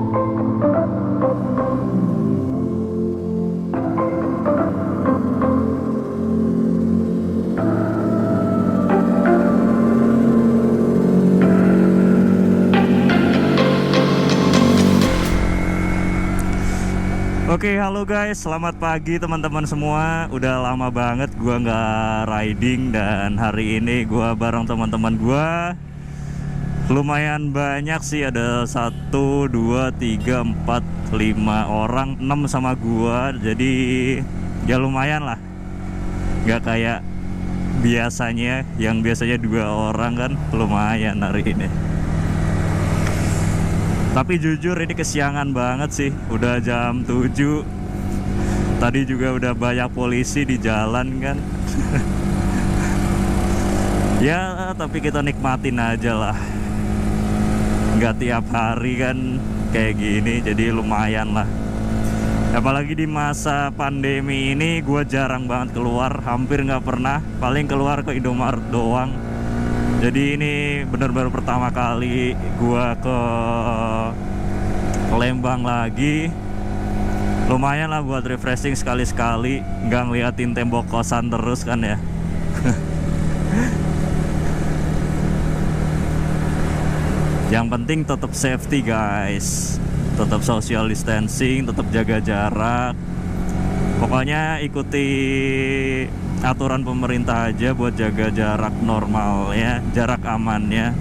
Oke, halo guys, selamat pagi teman-teman semua. Udah lama banget gua nggak riding dan hari ini gua bareng teman-teman gua. Lumayan banyak sih, ada 1, 2, 3, 4, 5 orang, 6 sama gua. Jadi ya lumayan lah. Nggak kayak biasanya, yang biasanya 2 orang kan. Lumayan hari ini. Tapi jujur ini kesiangan banget sih. Udah jam 7. Tadi juga udah banyak polisi di jalan kan. Ya tapi kita nikmatin aja lah. Nggak tiap hari kan kayak gini, jadi lumayan lah. Apalagi di masa pandemi ini gue jarang banget keluar. Hampir nggak pernah. Paling keluar ke Indomaret doang. Jadi ini benar-benar pertama kali gua ke Lembang lagi. Lumayan lah buat refreshing sekali-sekali, nggak ngeliatin tembok kosan terus kan ya. Yang penting tetap safety guys, tetap social distancing, tetap jaga jarak. Pokoknya ikuti aturan pemerintah aja buat jaga jarak normal ya, jarak aman ya.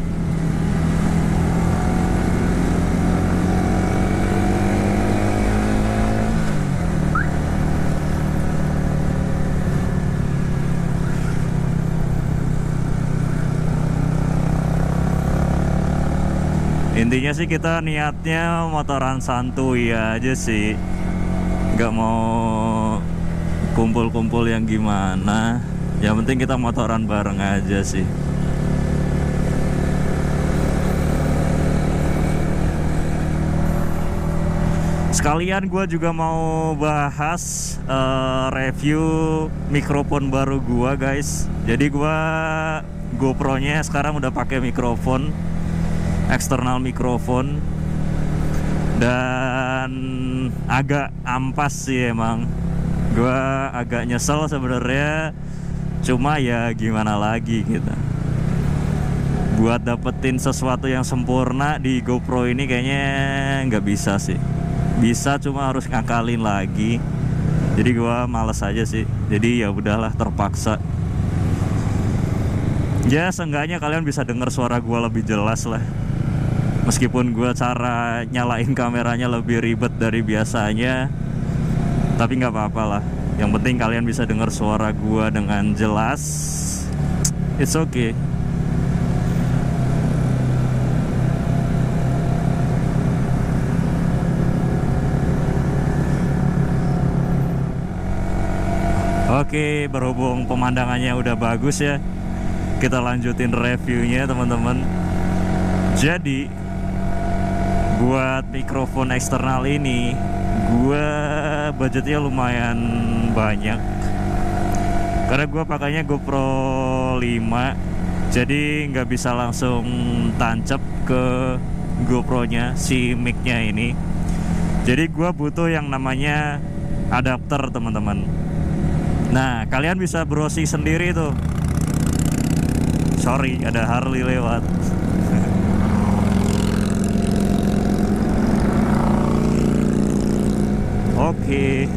Intinya sih kita niatnya motoran santuy aja sih, nggak mau kumpul-kumpul yang gimana. Yang penting kita motoran bareng aja sih. Sekalian gue juga mau bahas review mikrofon baru gue guys. Jadi gue GoPro-nya sekarang udah pakai mikrofon eksternal mikrofon dan agak ampas sih emang. Gua agak nyesel sebenarnya, cuma ya gimana lagi gitu. Buat dapetin sesuatu yang sempurna di GoPro ini kayaknya nggak bisa sih. Bisa, cuma harus ngakalin lagi. Jadi gua males aja sih. Jadi ya udahlah, terpaksa. Ya seenggaknya kalian bisa dengar suara gua lebih jelas lah. Meskipun gue cara nyalain kameranya lebih ribet dari biasanya, tapi nggak apa-apa lah. Yang penting kalian bisa dengar suara gue dengan jelas. It's okay. Oke, berhubung pemandangannya udah bagus ya, kita lanjutin reviewnya teman-teman. Jadi buat mikrofon eksternal ini gue budgetnya lumayan banyak, karena gue pakainya GoPro 5. Jadi nggak bisa langsung tancap ke GoPro-nya si mic-nya ini. Jadi gue butuh yang namanya adapter teman-teman. Nah kalian bisa browsing sendiri tuh. Sorry, ada Harley lewat. Oke,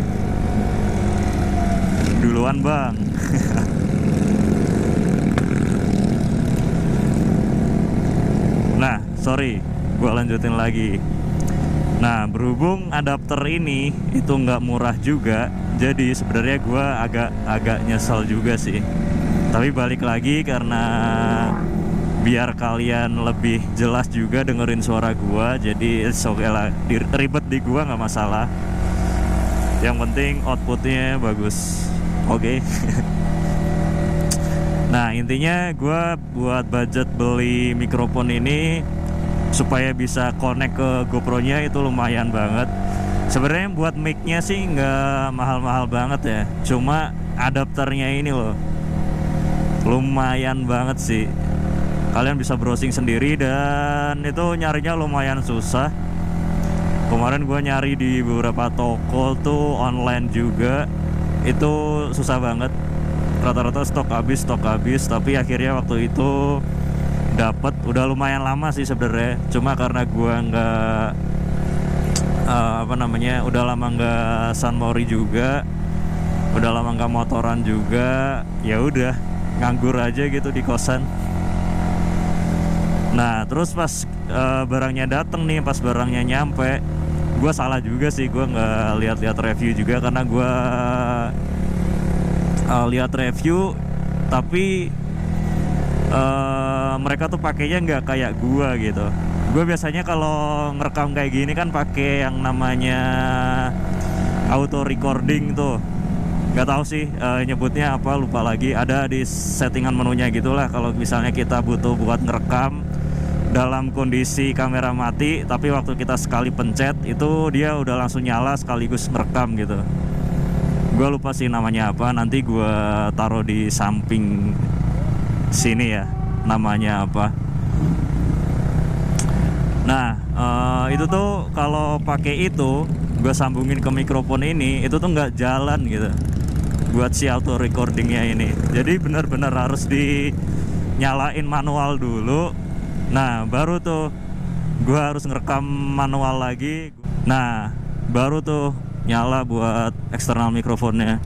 duluan bang. Nah, sorry, gua lanjutin lagi. Nah, berhubung adapter ini itu nggak murah juga, jadi sebenarnya gua agak nyesel juga sih. Tapi balik lagi karena biar kalian lebih jelas juga dengerin suara gua, jadi oke lah, ribet di gua nggak masalah. Yang penting outputnya bagus. Oke. Nah intinya gue buat budget beli mikrofon ini supaya bisa connect ke GoPro-nya itu lumayan banget. Sebenarnya buat mic-nya sih nggak mahal-mahal banget ya, cuma adapternya ini loh lumayan banget sih. Kalian bisa browsing sendiri dan itu nyarinya lumayan susah. Kemarin gue nyari di beberapa toko tuh online juga, itu susah banget. Rata-rata stok habis. Tapi akhirnya waktu itu dapat, udah lumayan lama sih sebenarnya. Cuma karena gue nggak udah lama nggak sunmori juga, udah lama nggak motoran juga, ya udah nganggur aja gitu di kosan. Nah terus pas barangnya dateng nih, pas barangnya nyampe, gue salah juga sih, gue nggak lihat review juga, karena gue lihat review tapi mereka tuh pakainya nggak kayak gue gitu. Gue biasanya kalau ngerekam kayak gini kan pakai yang namanya auto recording tuh, nggak tahu sih nyebutnya apa, lupa lagi. Ada di settingan menunya gitulah. Kalau misalnya kita butuh buat ngerekam dalam kondisi kamera mati, tapi waktu kita sekali pencet itu dia udah langsung nyala sekaligus ngerekam gitu. Gue lupa sih namanya apa, nanti gue taruh di samping sini ya namanya apa. Nah itu tuh kalau pakai itu gue sambungin ke mikrofon ini, itu tuh nggak jalan gitu buat si auto recordingnya ini. Jadi benar-benar harus dinyalain manual dulu. Nah baru tuh gue harus ngerekam manual lagi. Nah baru tuh nyala buat eksternal mikrofonnya.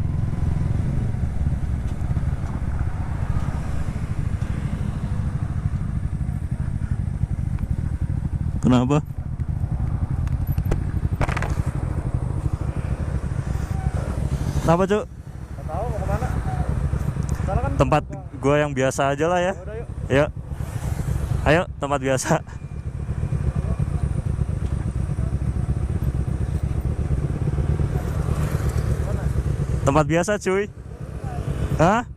Kenapa? Kenapa Cuk? Nggak tahu mau kemana. Sana kan Tempat gue yang biasa aja lah ya. udah yuk. Yuk. Ayo tempat biasa. Tempat biasa cuy. Hah?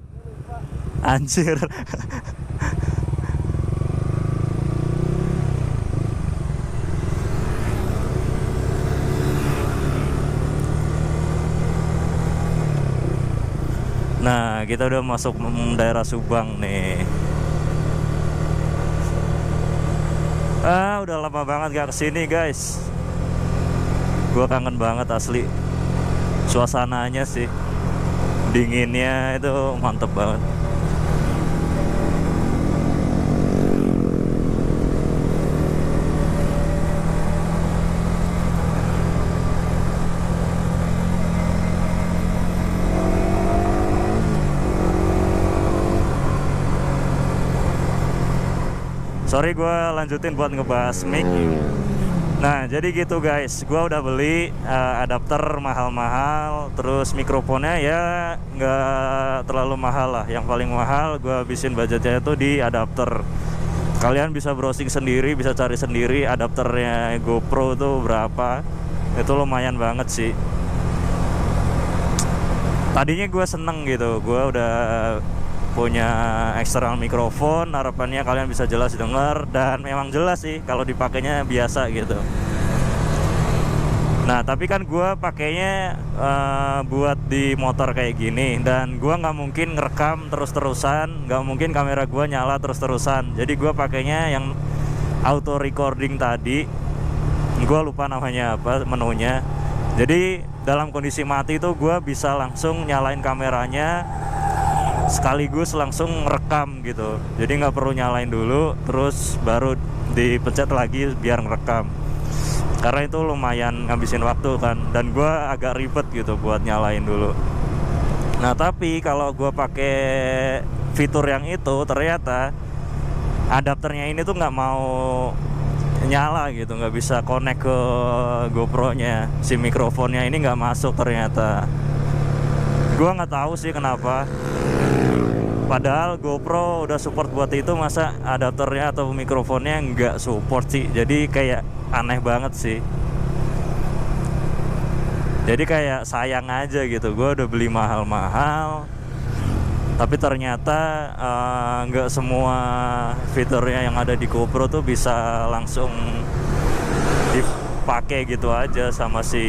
Anjir. Nah, kita udah masuk daerah Subang nih. Udah lama banget gak kesini guys. Gua kangen banget asli. Suasananya sih, dinginnya itu mantep banget. Sorry gue lanjutin buat ngebahas mic. Nah jadi gitu guys, gue udah beli adapter mahal-mahal, terus mikrofonnya ya nggak terlalu mahal lah. Yang paling mahal gue habisin budgetnya itu di adapter. Kalian bisa browsing sendiri, bisa cari sendiri adapternya GoPro tuh berapa. Itu lumayan banget sih. Tadinya gue seneng gitu, gue udah punya eksternal mikrofon, harapannya kalian bisa jelas dengar, dan memang jelas sih kalau dipakainya biasa gitu. Nah tapi kan gue pakainya buat di motor kayak gini, dan gue nggak mungkin ngerekam terus-terusan, nggak mungkin kamera gue nyala terus-terusan. Jadi gue pakainya yang auto recording tadi, gue lupa namanya apa menunya. Jadi dalam kondisi mati itu gue bisa langsung nyalain kameranya sekaligus langsung ngerekam gitu. Jadi nggak perlu nyalain dulu terus baru dipencet lagi biar ngerekam, karena itu lumayan ngabisin waktu kan, dan gue agak ribet gitu buat nyalain dulu. Nah tapi kalau gue pakai fitur yang itu, ternyata adapternya ini tuh nggak mau nyala gitu, nggak bisa connect ke GoPro nya. Si mikrofonnya ini nggak masuk ternyata. Gue nggak tahu sih kenapa. Padahal GoPro udah support buat itu, masa adapternya atau mikrofonnya nggak support sih. Jadi kayak aneh banget sih. Jadi kayak sayang aja gitu. Gue udah beli mahal-mahal, tapi ternyata nggak semua fiturnya yang ada di GoPro tuh bisa langsung dipakai gitu aja sama si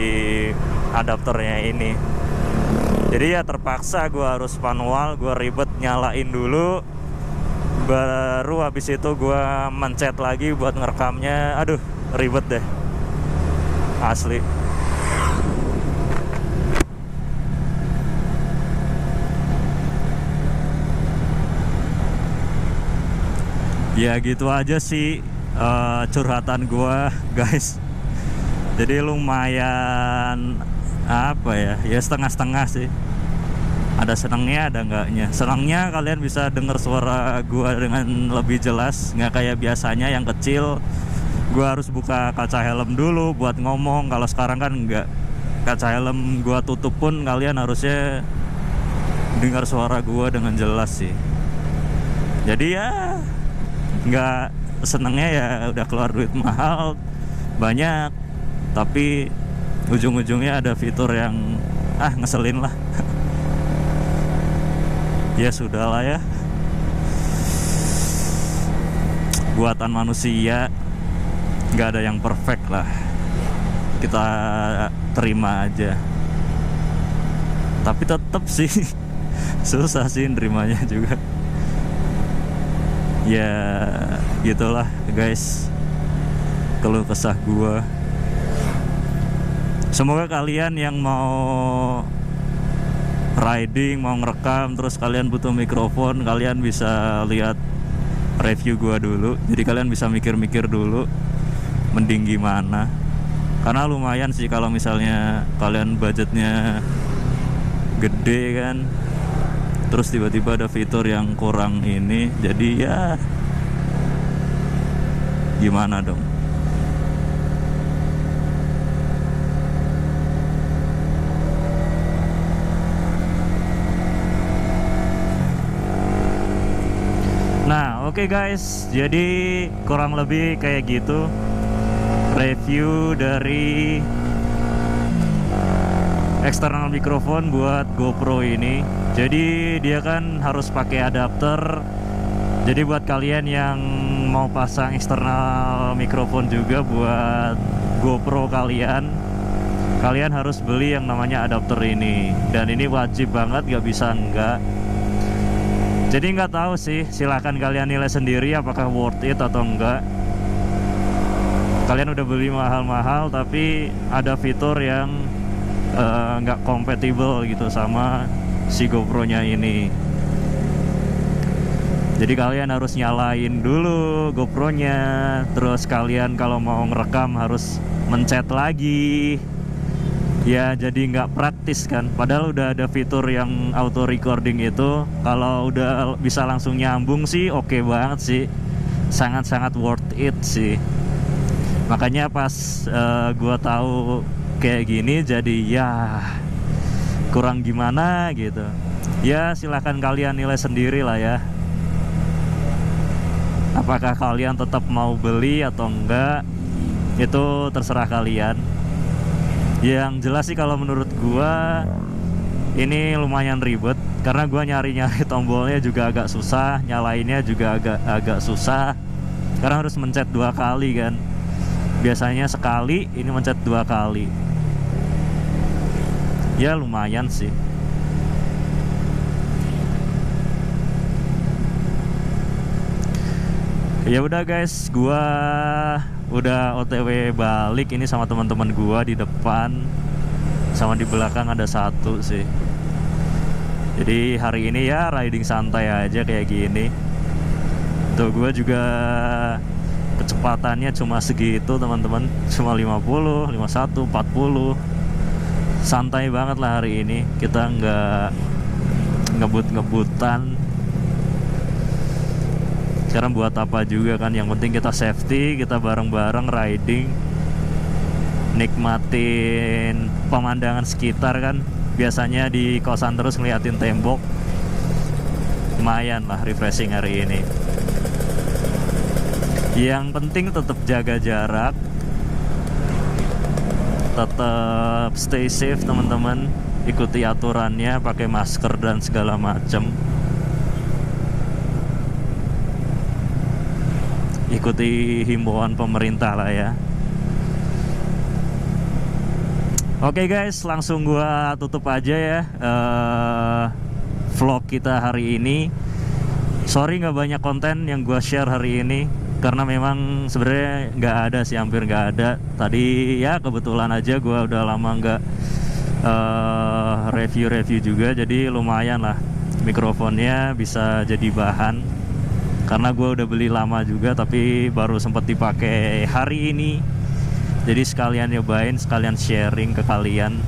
adapternya ini. Jadi ya terpaksa gue harus manual, gue ribet nyalain dulu, baru habis itu gue mencet lagi buat ngerekamnya. Aduh ribet deh, asli. Ya gitu aja sih curhatan gua guys. Jadi lumayan apa ya, ya setengah-setengah sih. Ada senangnya, ada enggaknya. Senangnya kalian bisa dengar suara gua dengan lebih jelas, nggak kayak biasanya yang kecil. Gua harus buka kaca helm dulu buat ngomong. Kalau sekarang kan enggak, kaca helm gua tutup pun kalian harusnya dengar suara gua dengan jelas sih. Jadi ya nggak senengnya ya udah keluar duit mahal banyak, tapi ujung-ujungnya ada fitur yang ngeselin lah. Ya sudahlah ya, buatan manusia nggak ada yang perfect lah, kita terima aja. Tapi tetap sih susah sih nerimanya juga. Ya gitulah guys, keluh kesah gua. Semoga kalian yang mau riding, mau ngerekam, terus kalian butuh mikrofon, kalian bisa lihat review gua dulu. Jadi kalian bisa mikir-mikir dulu mending gimana. Karena lumayan sih kalau misalnya kalian budgetnya gede kan, terus tiba-tiba ada fitur yang kurang ini, jadi ya gimana dong. Nah oke guys, jadi kurang lebih kayak gitu review dari eksternal mikrofon buat GoPro ini. Jadi dia kan harus pakai adapter. Jadi buat kalian yang mau pasang eksternal mikrofon juga buat GoPro kalian harus beli yang namanya adapter ini. Dan ini wajib banget, gak bisa enggak. Jadi nggak tahu sih, silahkan kalian nilai sendiri apakah worth it atau enggak. Kalian udah beli mahal-mahal tapi ada fitur yang nggak kompatibel gitu sama si GoPro-nya ini. Jadi kalian harus nyalain dulu GoPro-nya, terus kalian kalau mau ngerekam harus mencet lagi. Ya jadi nggak praktis kan. Padahal udah ada fitur yang auto recording itu. Kalau udah bisa langsung nyambung sih oke banget sih, sangat-sangat worth it sih. Makanya pas gua tahu kayak gini jadi ya kurang gimana gitu. Ya silahkan kalian nilai sendiri lah ya, apakah kalian tetap mau beli atau enggak, itu terserah kalian. Yang jelas sih kalau menurut gua ini lumayan ribet, karena gua nyari-nyari tombolnya juga agak susah, nyalainnya juga agak susah, karena harus mencet 2 kali kan. Biasanya sekali, ini mencet 2 kali. Ya lumayan sih. Ya udah guys, gua udah OTW balik ini sama teman-teman gua di depan, sama di belakang ada satu sih. Jadi hari ini ya riding santai aja kayak gini. Tuh gua juga kecepatannya cuma segitu teman-teman, cuma 50, 51, 40. Santai banget lah hari ini. Kita nggak ngebut-ngebutan. Sekarang buat apa juga kan, yang penting kita safety, kita bareng-bareng riding, nikmatin pemandangan sekitar kan. Biasanya di kosan terus ngeliatin tembok, lumayan lah refreshing hari ini. Yang penting tetap jaga jarak, tetap stay safe teman-teman, ikuti aturannya, pakai masker dan segala macam. Ikuti himbauan pemerintah lah ya. Oke guys, langsung gua tutup aja ya vlog kita hari ini. Sorry nggak banyak konten yang gua share hari ini, karena memang sebenarnya nggak ada sih, hampir nggak ada. Tadi ya kebetulan aja gue udah lama nggak review juga, jadi lumayan lah mikrofonnya bisa jadi bahan, karena gue udah beli lama juga tapi baru sempat dipakai hari ini. Jadi sekalian nyobain, sekalian sharing ke kalian.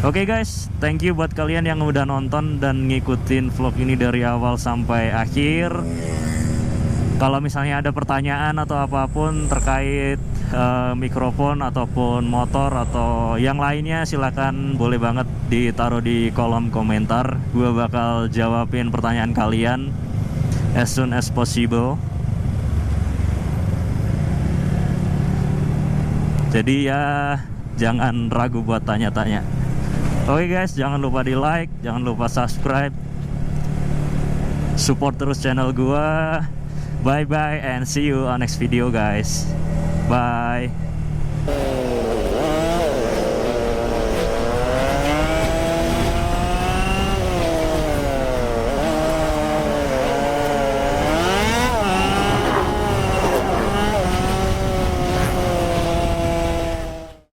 Oke guys, thank you buat kalian yang udah nonton dan ngikutin vlog ini dari awal sampai akhir. Kalau misalnya ada pertanyaan atau apapun terkait mikrofon ataupun motor atau yang lainnya, silakan boleh banget ditaruh di kolom komentar. Gua bakal jawabin pertanyaan kalian as soon as possible. Jadi ya jangan ragu buat tanya-tanya. Oke guys, jangan lupa di like, jangan lupa subscribe, support terus channel gua. Bye bye and see you on next video guys. Bye.